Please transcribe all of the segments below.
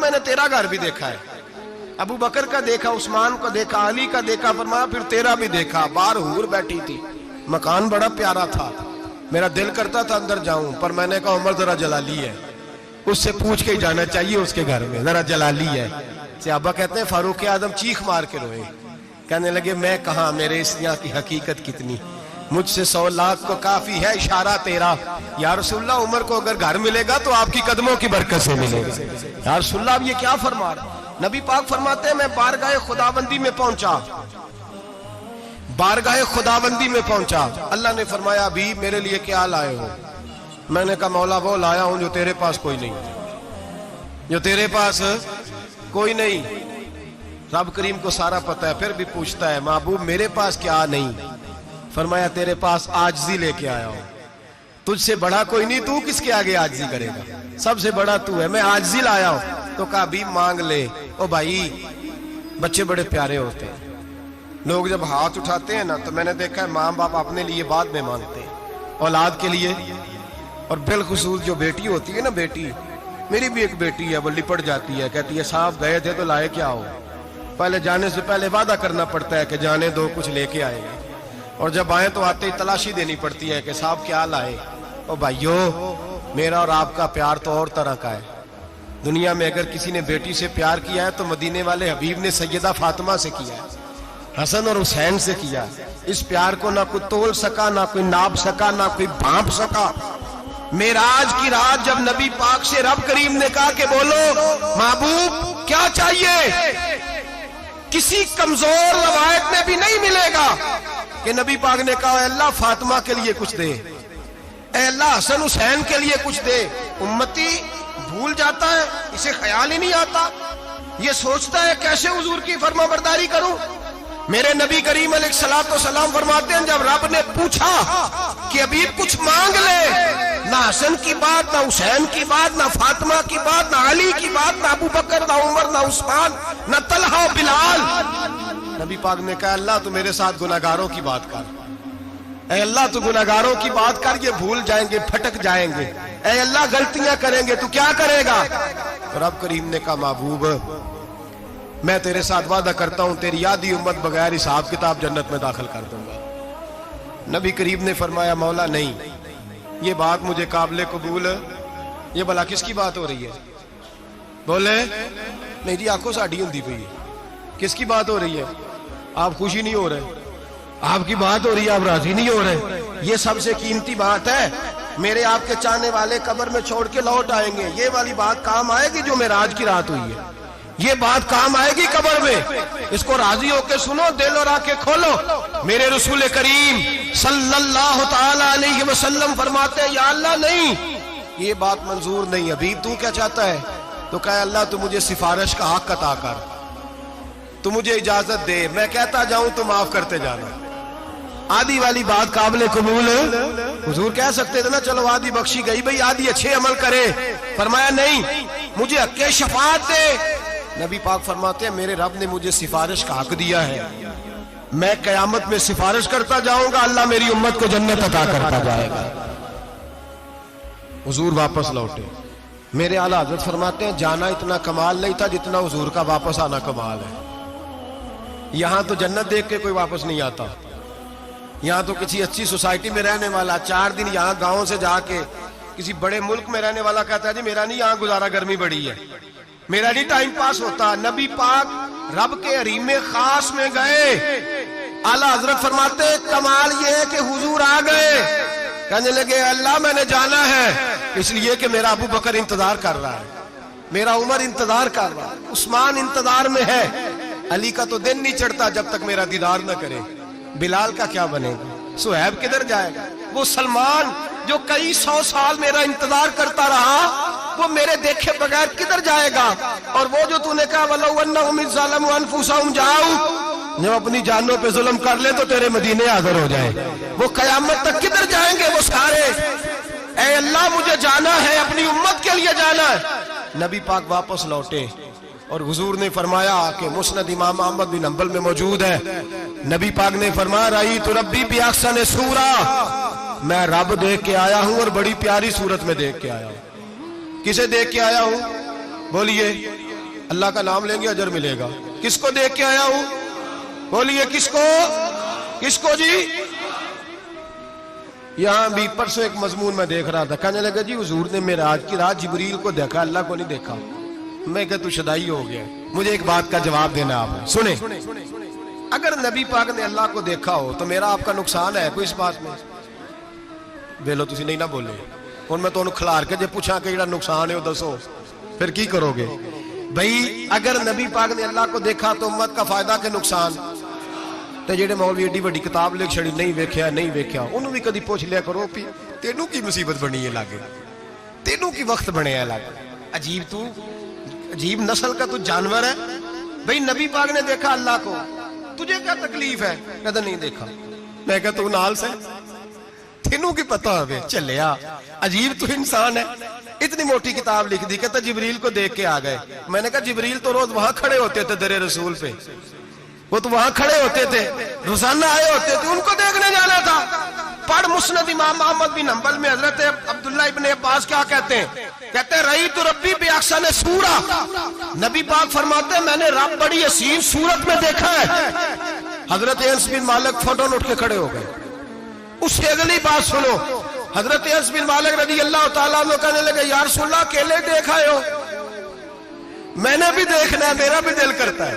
میں نے تیرا گھر بھی دیکھا ہے، ابو بکر کا دیکھا، عثمان کا دیکھا، علی کا دیکھا، فرمایا پھر تیرا بھی دیکھا، باہر حور بیٹھی تھی، مکان بڑا پیارا تھا، میرا دل کرتا تھا اندر جاؤں، پر میں نے کہا عمر ذرا جلالی ہے، اس سے پوچھ کے ہی جانا چاہیے اس کے گھر میں، ذرا جلالی ہے۔ صحابہ کہتے ہیں فاروق اعظم چیخ مار کے روئے، کہنے لگے میں کہاں، میرے اس یہاں کی حقیقت کتنی، مجھ سے 100 لاکھ کو کافی ہے اشارہ تیرا، یا رسول اللہ عمر کو اگر گھر ملے گا تو آپ کی قدموں کی برکت سے ملے گا۔ یا رسول اللہ اب یہ کیا فرما رہا؟ نبی پاک فرماتے ہیں میں بارگاہ خداوندی میں پہنچا، بارگاہ خداوندی میں پہنچا، اللہ نے فرمایا ابھی میرے لیے کیا لائے ہو؟ میں نے کہا مولا وہ لایا ہوں جو تیرے پاس کوئی نہیں، جو تیرے پاس کوئی نہیں۔ رب کریم کو سارا پتہ ہے، پھر بھی پوچھتا ہے محبوب میرے پاس کیا نہیں؟ فرمایا تیرے پاس عاجزی لے کے آیا ہوں، تجھ سے بڑا کوئی نہیں، تو کس کے آگے عاجزی کرے گا، سب سے بڑا تو ہے، میں عاجزی لایا ہوں۔ تو کہا بھی مانگ لے۔ او بھائی بچے بڑے پیارے ہوتے ہیں، لوگ جب ہاتھ اٹھاتے ہیں نا تو میں نے دیکھا ہے ماں باپ اپنے لیے بعد میں مانگتے ہیں، اولاد کے لیے، اور بالخصوص جو بیٹی ہوتی ہے نا، بیٹی میری بھی ایک بیٹی ہے، وہ لپٹ جاتی ہے، کہتی ہے صاحب گئے تھے تو لائے کیا ہو؟ پہلے جانے سے پہلے وعدہ کرنا پڑتا ہے کہ جانے دو کچھ لے کے آئے گا، اور جب آئے تو آتے ہی تلاشی دینی پڑتی ہے کہ صاحب کیا لائے۔ او بھائیو میرا اور آپ کا پیار تو اور طرح کا ہے، دنیا میں اگر کسی نے بیٹی سے پیار کیا ہے تو مدینے والے حبیب نے سیدہ فاطمہ سے کیا ہے، حسن اور حسین سے کیا ہے۔ اس پیار کو نہ کوئی تول سکا، نہ کوئی ناپ سکا، نہ کوئی بھانپ سکا۔ معراج کی رات جب نبی پاک سے رب کریم نے کہا کہ بولو محبوب کیا چاہیے، کسی کمزور روایت میں بھی نہیں ملے گا کہ نبی پاک نے کہا اے اللہ فاطمہ کے لیے کچھ دے، اے اللہ حسن حسین کے لیے کچھ دے۔ امتی بھول جاتا ہے، اسے خیال ہی نہیں آتا، یہ سوچتا ہے کیسے حضور کی فرما برداری کروں۔ میرے نبی کریم علیہ الصلوۃ والسلام فرماتے ہیں جب رب نے پوچھا کہ ابھی کچھ مانگ لے، نہ حسن کی بات، نہ حسین کی بات، نہ فاطمہ کی بات، نہ علی کی بات، نہ ابو بکر، نہ عمر، نہ عثمان، نہ طلحہ بلال، نبی پاک نے کہا اللہ تو میرے ساتھ گناہگاروں کی بات کر، اے اللہ تو گناہگاروں کی بات کر، یہ بھول جائیں گے، پھٹک جائیں گے، اے اللہ غلطیاں کریں گے، تو کیا کرے گا؟ رب کریم نے کہا محبوب میں تیرے ساتھ وعدہ کرتا ہوں تیری آدھی امت بغیر حساب کتاب جنت میں داخل کر دوں گا۔ نبی کریم نے فرمایا مولا نہیں، یہ بات مجھے قابل قبول، یہ بھلا کس کی بات ہو رہی ہے؟ بولے نہیں جی آنکھوں ساڑھی ہوندی پئی ہے، کس کی بات ہو رہی ہے؟ آپ خوشی نہیں ہو رہے، آپ کی بات ہو رہی ہے، آپ راضی نہیں ہو رہے۔ یہ سب سے قیمتی بات ہے، میرے آپ کے چاہنے والے قبر میں چھوڑ کے لوٹ آئیں گے، یہ والی بات کام آئے گی جو معراج کی رات ہوئی ہے، یہ بات کام آئے گی قبر میں، اس کو راضی ہو کے سنو، دل اور آنکھیں کھولو۔ میرے رسول کریم صلی اللہ تعالی علیہ وسلم فرماتے ہیں یا اللہ نہیں، یہ بات منظور نہیں، ابھی تو کیا چاہتا ہے؟ تو کہا اللہ تو مجھے سفارش کا حق عطا کر، تو مجھے اجازت دے، میں کہتا جاؤں تو معاف کرتے جانا۔ آدھی والی بات قابل قبول حضور کہہ سکتے تھے نا چلو آدھی بخشی گئی بھئی آدھی اچھے عمل کرے، فرمایا نہیں مجھے حق شفاعت دے۔ نبی پاک فرماتے ہیں میرے رب نے مجھے سفارش کا حق دیا ہے، میں قیامت میں سفارش کرتا جاؤں گا، اللہ میری امت کو جنت عطا کرتا جائے گا۔ حضور واپس لوٹے، میرے اعلیٰ حضرت فرماتے ہیں جانا اتنا کمال نہیں تھا جتنا حضور کا واپس آنا کمال ہے۔ یہاں تو جنت دیکھ کے کوئی واپس نہیں آتا، یہاں تو کسی اچھی سوسائٹی میں رہنے والا 4 دن یہاں گاؤں سے جا کے کسی بڑے ملک میں رہنے والا کہتا ہے جی میرا نہیں یہاں گزارا، گرمی بڑی ہے، میرا نہیں ٹائم پاس ہوتا۔ نبی پاک رب کے حریم خاص میں گئے، اعلیٰ حضرت فرماتے کمال یہ ہے کہ حضور آ گئے، کہنے لگے اللہ میں نے جانا ہے اس لیے کہ میرا ابو بکر انتظار کر رہا ہے، میرا عمر انتظار کر رہا ہے، عثمان انتظار میں ہے، علی کا تو دن نہیں چڑھتا جب تک میرا دیدار نہ کرے، بلال کا کیا بنے گا، صہیب کدھر جائے گا، وہ سلمان جو کئی 100 سال میرا انتظار کرتا رہا وہ میرے دیکھے بغیر کدھر جائے گا، اور وہ جو تو نے کہا وَلَوْ أَنَّهُمْ إِذْ ظَلَمُوا أَنفُسَهُمْ جَاءُوا، جب اپنی جانوں پہ ظلم کر لے تو تیرے مدینے حاضر ہو جائیں، وہ قیامت تک کدھر جائیں گے وہ سارے، اے اللہ مجھے جانا ہے، اپنی امت کے لیے جانا ہے۔ نبی پاک واپس لوٹے اور حضور نے فرمایا کہ مسند امام احمد بن حنبل میں موجود ہے، نبی پاک نے فرمایا رأیت ربی بأحسن صورہ، میں رب دیکھ کے آیا ہوں اور بڑی پیاری صورت میں دیکھ کے آیا ہوں۔ کسے دیکھ کے آیا ہوں؟ بولیے اللہ کا نام لیں گے اجر ملے گا. کس کو دیکھ کے آیا ہوں؟ بولیے کس کو؟ کس کو جی؟ یہاں بھی پرسوں ایک مضمون میں دیکھ رہا تھا، کہنے لگا جی حضور نے معراج کی رات جبریل کو دیکھا، اللہ کو نہیں دیکھا. میں کہا تو شدائی ہو گیا. مجھے ایک بات کا جواب دینا آپ سنیں. اگر نبی پاک نے اللہ کو دیکھا ہو تو میرا آپ کا نقصان ہے کوئی اس بات میں؟ ویلو تسی نہیں نہ بولے ہن میں تانوں کھلار کے جے پوچھاں کہ جڑا نقصان ہے وہ دسو پھر کی کرو گے؟ بھئی اگر نبی پاک نے اللہ کو دیکھا تو امت کا فائدہ کہ نقصان؟ تے جڑے مولوی ایڈی بڑی کتاب لکھ چھڑی نہیں ویکھیا نہیں ویکھیا انہوں بھی کدی پوچھ لیا کرو پی تینوں کی مصیبت بنی ہے لاگے، تینوں کی وقت بنے ہے لاگے. عجیب تو عجیب نسل کا تو جانور ہے. بھئی نبی پاک نے دیکھا اللہ کو، تجھے کیا تکلیف ہے؟ کہتا نہیں دیکھا. میں کہتا تو نال سے تینوں کی پتہ ہوئے چلیا. عجیب تو انسان ہے. اتنی موٹی کتاب لکھ دی، کہتا جبریل کو دیکھ کے آ گئے. میں نے کہا جبریل تو روز وہاں کھڑے ہوتے تھے در رسول پہ، وہ تو وہاں کھڑے ہوتے تھے روزانہ آئے ہوتے تھے، ان کو دیکھنے جانا تھا. پڑھ مسند امام احمد بن حنبل میں حضرت عبداللہ ابن عباس کیا کہتے ہیں؟ کہتے ہیں رأیت ربی بأحسن صورہ. نبی پاک فرماتے ہیں میں نے رب بڑی حسین صورت میں دیکھا ہے. حضرت انس بن مالک فوٹون اٹھ کے کھڑے ہو گئے. اس سے اگلی بات سنو، حضرت انس بن مالک رضی اللہ تعالیٰ عنہ کہنے لگے یا رسول اللہ اکیلے دیکھ آئے ہو؟ میں نے بھی دیکھنا ہے، میرا بھی دل کرتا ہے.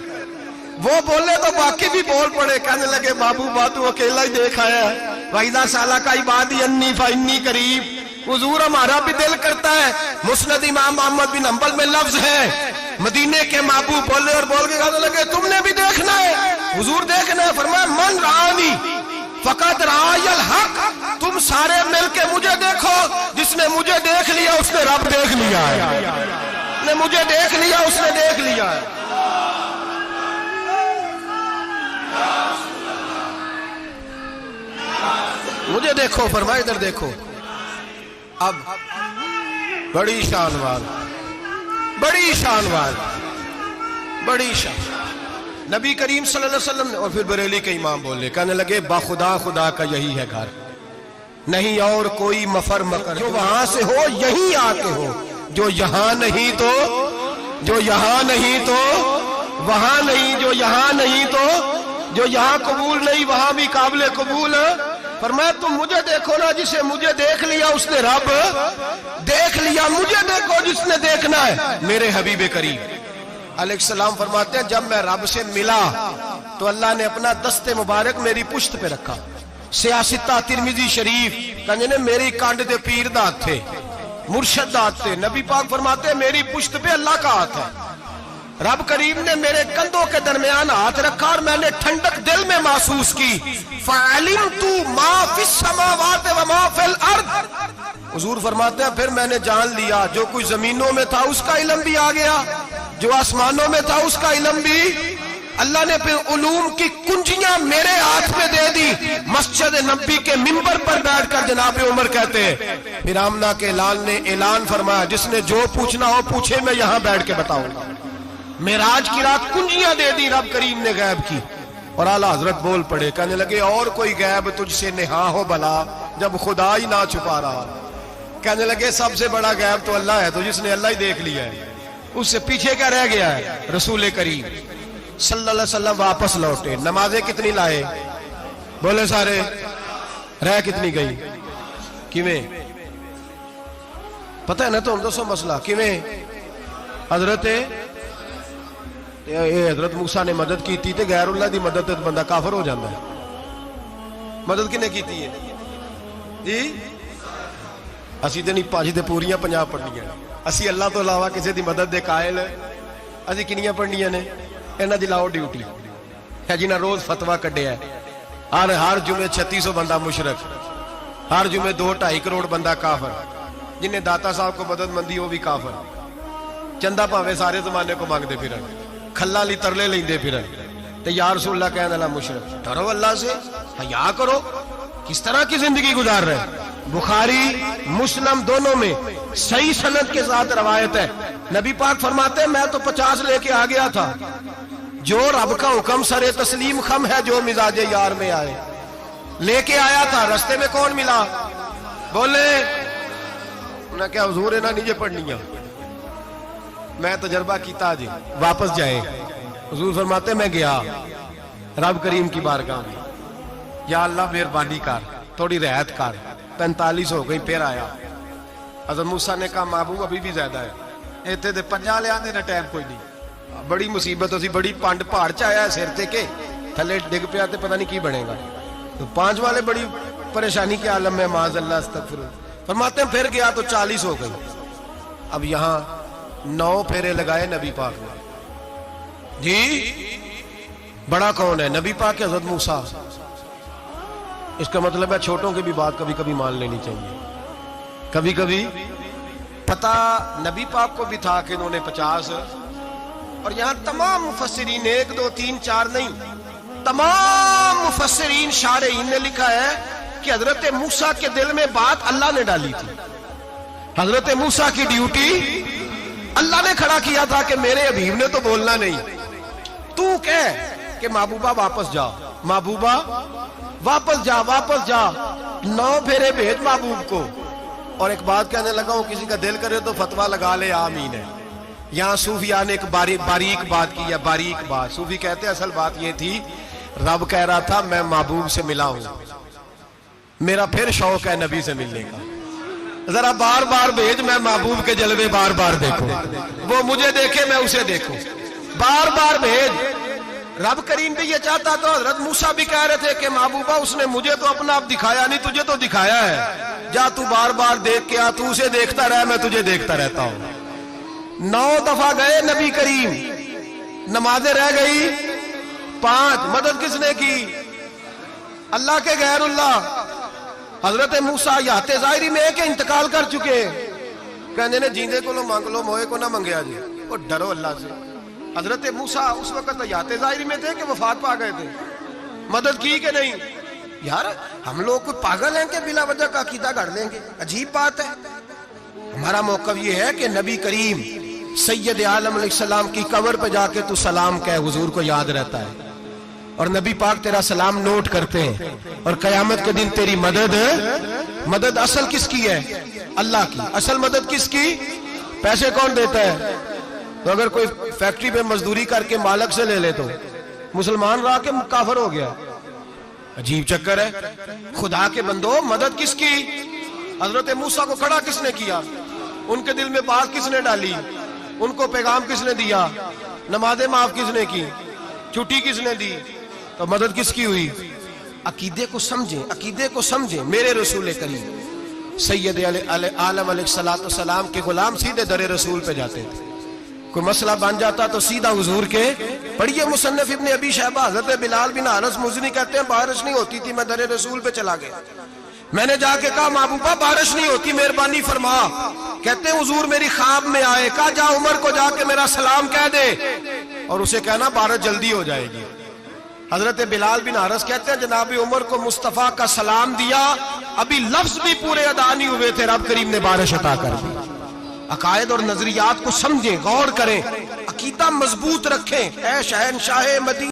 وہ بولے تو باقی بھی بول پڑے، کہنے لگے محبوبہ تو اکیلا ہی دیکھ آیا ہے. وَإِذَا سَأَلَكَ عِبَادِي عَنِّي فَإِنِّي قَرِيبٌ. حضور ہمارا بھی دل کرتا ہے. مسند امام احمد بن حنبل میں لفظ ہے مدینے کے محبوب بولے اور بول کے کہنے لگے تم نے بھی دیکھنا ہے؟ حضور دیکھنا ہے. فرمایا من رآنی فقط رآی الحق. تم سارے مل کے مجھے دیکھو، جس نے مجھے دیکھ لیا اس نے رب دیکھ لیا ہے. نے مجھے دیکھ لیا اس نے دیکھ لیا ہے. مجھے دیکھو، فرمائے ادھر دیکھو. اب بڑی شان وال، بڑی شان وال، بڑی شان. نبی کریم صلی اللہ علیہ وسلم نے اور پھر بریلی کے امام بولے، کہنے لگے باخدا خدا کا یہی ہے گھر، نہیں اور کوئی مفر مکر. جو وہاں سے ہو یہی آ کے ہو، جو یہاں نہیں تو جو یہاں نہیں تو وہاں نہیں، جو یہاں نہیں تو جو یہاں قبول نہیں وہاں بھی قابل قبول. فرمایا تم مجھے دیکھو نا، جسے مجھے دیکھ لیا اس نے رب دیکھ لیا. مجھے دیکھو جس نے دیکھنا ہے میرے حبیب کریم علیہ السلام. فرماتے ہیں جب میں رب سے ملا تو اللہ نے اپنا دست مبارک میری پشت پہ رکھا. سیاستہ ترمذی شریف کہنے نے میری کانڈ دے پیر دا ہاتھ تھے، مرشد دا ہاتھ تھے. نبی پاک فرماتے ہیں میری پشت پہ اللہ کا ہاتھ ہے. رب کریم نے میرے کندھوں کے درمیان ہاتھ رکھا اور میں نے ٹھنڈک دل میں محسوس کی. فَعَلِمْتُ مَا فِي السَّمَاوَاتِ وَمَا فِي الْأَرْضِ. حضور فرماتے ہیں پھر میں نے جان لیا جو کچھ زمینوں میں تھا اس کا علم بھی آ گیا، جو آسمانوں میں تھا اس کا علم بھی. اللہ نے پھر علوم کی کنجیاں میرے ہاتھ میں دے دی. مسجد نبی کے منبر پر بیٹھ کر جناب عمر کہتے ہیں پھر آمنہ کے لال نے اعلان فرمایا جس نے جو پوچھنا ہو پوچھے، میں یہاں بیٹھ کے بتاؤں گا. معراج کی رات کنجیاں دے دی رب کریم نے غیب کی. اور اعلیٰ حضرت بول پڑے، کہنے لگے اور کوئی غیب تجھ سے نہا ہو بھلا جب خدا ہی نہ چھپا رہا. کہنے لگے سب سے بڑا غیب تو اللہ ہے، تو جس نے اللہ ہی دیکھ لیا ہے اس سے پیچھے کیا رہ گیا ہے؟ رسول کریم صلی اللہ علیہ وسلم واپس لوٹے. نمازیں کتنی لائے؟ بولے سارے. رہ کتنی گئی؟ کیویں پتہ ہے نا؟ تو ہم دسو مسئلہ کیویں. حضرت موسیٰ نے مدد کی تھی تے غیر اللہ دی مدد تے بندہ کافر ہو جاتا ہے. مدد کنے کی تھی جی؟ اسی تے نہیں پانچ تے پوریاں 50 پڑھنیاں. اسی اللہ تو علاوہ کسی دی مدد دے قائل اسی کنیاں پڑھنیاں نے؟ انہاں دی لاؤ ڈیوٹی ہے جنہاں روز فتویٰ کڈیا ہے. ہر جمعے 3600 بندہ مشرک، ہر جمعے 2-2.5 کروڑ بندہ کافر. جنہیں داتا صاحب کو مدد مندی وہ بھی کافر. چندہ پاوے سارے زمانے کو مانگتے پھرن، کھلا لی ترلے لیندے پھرن تے یا رسول اللہ کہنے اللہ مشرک. ڈرو اللہ سے، حیا کرو. کس طرح کی زندگی گزار رہے ہیں؟ بخاری مسلم دونوں میں صحیح سند کے ساتھ روایت ہے. نبی پاک فرماتے ہیں میں تو 50 لے کے آ گیا تھا. جو رب کا حکم سر تسلیم خم ہے جو مزاج یار میں آئے لے کے آیا تھا. رستے میں کون ملا؟ بولے انہیں کیا حضور انہیں نیچے پڑھنیاں میں تجربہ کیتا جی واپس جائے. حضور فرماتے میں گیا رب کریم کی بارگاہ میں, یا اللہ مہربانی کر تھوڑی رعایت کر. 45 ہو گئی پھر آیا. حضرت موسیٰ نے کہا محبوب ابھی بھی زیادہ ہے. اتنے تو 50 لے آنے نا ٹائم کوئی نہیں. بڑی مصیبت ہوتی, بڑی پانڈ پہاڑ چ آیا سر تے کے تھلے ڈگ پیا تے پتہ نہیں کی بنے گا. تو 5 والے بڑی پریشانی کے عالم میں معاذ اللہ استغفر. فرماتے ہیں پھر گیا تو 40 ہو گئی. اب یہاں 9 پھیرے لگائے نبی پاک نے. جی بڑا کون ہے؟ نبی پاک کے حضرت موسیٰ. اس کا مطلب ہے چھوٹوں کی بھی بات کبھی کبھی مان لینی چاہیے. کبھی کبھی پتہ نبی پاک کو بھی تھا کہ انہوں نے 50. اور یہاں تمام مفسرین 1 2 3 4 نہیں, تمام مفسرین شارحین نے لکھا ہے کہ حضرت موسیٰ کے دل میں بات اللہ نے ڈالی تھی. حضرت موسیٰ کی ڈیوٹی اللہ نے کھڑا کیا تھا کہ میرے حبیب نے تو بولنا نہیں, تو کہہ کہ محبوبہ واپس جا, محبوبہ واپس جا, واپس جا. 9 پھیرے بھیج محبوب کو. اور ایک بات کہنے لگا ہوں, کسی کا دل کرے تو فتویٰ لگا لے, آمین ہے. یہاں صوفیاء نے ایک باریک بات کی ہے, باریک بات. صوفی کہتے ہیں اصل بات یہ تھی رب کہہ رہا تھا میں محبوب سے ملا ہوں, میرا پھر شوق ہے نبی سے ملنے کا, ذرا بار بار بھیج, میں محبوب کے جلوے بار بار دیکھوں, وہ مجھے دیکھے میں اسے دیکھوں, بار بار بھیج. رب کریم بھی یہ چاہتا تو حضرت موسیٰ بھی کہہ رہے تھے کہ محبوبہ اس نے مجھے تو اپنا آپ دکھایا نہیں, تجھے تو دکھایا ہے, جا تو بار بار دیکھ کے آ, تو اسے دیکھتا رہ میں تجھے دیکھتا رہتا ہوں. 9 دفعہ گئے نبی کریم, نمازیں رہ گئی 5. مدد کس نے کی؟ اللہ کے غیر اللہ. حضرت موسیٰ یات ظاہری میں کہ انتقال کر چکے, کہنے نے جیندے کو لو مانگ لو موئے کو نہ منگیا جی, وہ ڈرو اللہ سے. حضرت موسیٰ اس وقت یات ظاہری میں تھے کہ وفات پا گئے تھے, مدد کی کہ نہیں؟ یار ہم لوگ کوئی پاگل ہیں کہ بلا وجہ کا عقیدہ گھڑ لیں گے؟ عجیب بات ہے. ہمارا موقف یہ ہے کہ نبی کریم سید عالم علیہ السلام کی قبر پہ جا کے تو سلام کہے, حضور کو یاد رہتا ہے, اور نبی پاک تیرا سلام نوٹ کرتے ہیں. اور قیامت کے دن تیری مدد اصل کس کی ہے؟ اللہ کی. اصل مدد کس کی؟ پیسے کون دیتا ہے؟ تو اگر کوئی فیکٹری پہ مزدوری کر کے مالک سے لے لے تو مسلمان رہا کہ کافر ہو گیا. عجیب چکر ہے. خدا کے بندو مدد کس کی؟ حضرت موسیٰ کو کھڑا کس نے کیا؟ ان کے دل میں بات کس نے ڈالی؟ ان کو پیغام کس نے دیا؟ نمازیں معاف کس نے کی؟ چھٹی کس نے دی؟ تو مدد کس کی ہوئی؟ عقیدے کو سمجھیں, عقیدے کو سمجھیں. میرے رسول کریم سید عالم علیہ السلام کے غلام سیدھے در رسول پہ جاتے تھے. کوئی مسئلہ بن جاتا تو سیدھا حضور کے. پڑھیے مصنف ابن ابی شیبہ, حضرت بلال بن حارث مزنی کہتے ہیں بارش نہیں ہوتی تھی, میں در رسول پہ چلا گیا. میں نے جا کے کہا محبوبہ بارش نہیں ہوتی, مہربانی فرما. کہتے ہیں حضور میری خواب میں آئے, کہا جا عمر کو جا کے میرا سلام کہہ دے, اور اسے کہنا بارش جلدی ہو جائے گی. حضرت بلال بن حارث کہتے ہیں جناب عمر کو مصطفیٰ کا سلام دیا, ابھی لفظ بھی پورے ادا نہیں ہوئے تھے, رب کریم نے بارش عطا کر دی. عقائد اور نظریات کو سمجھیں, غور کریں, عقیدہ مضبوط رکھیں. اے شہنشاہ مدینہ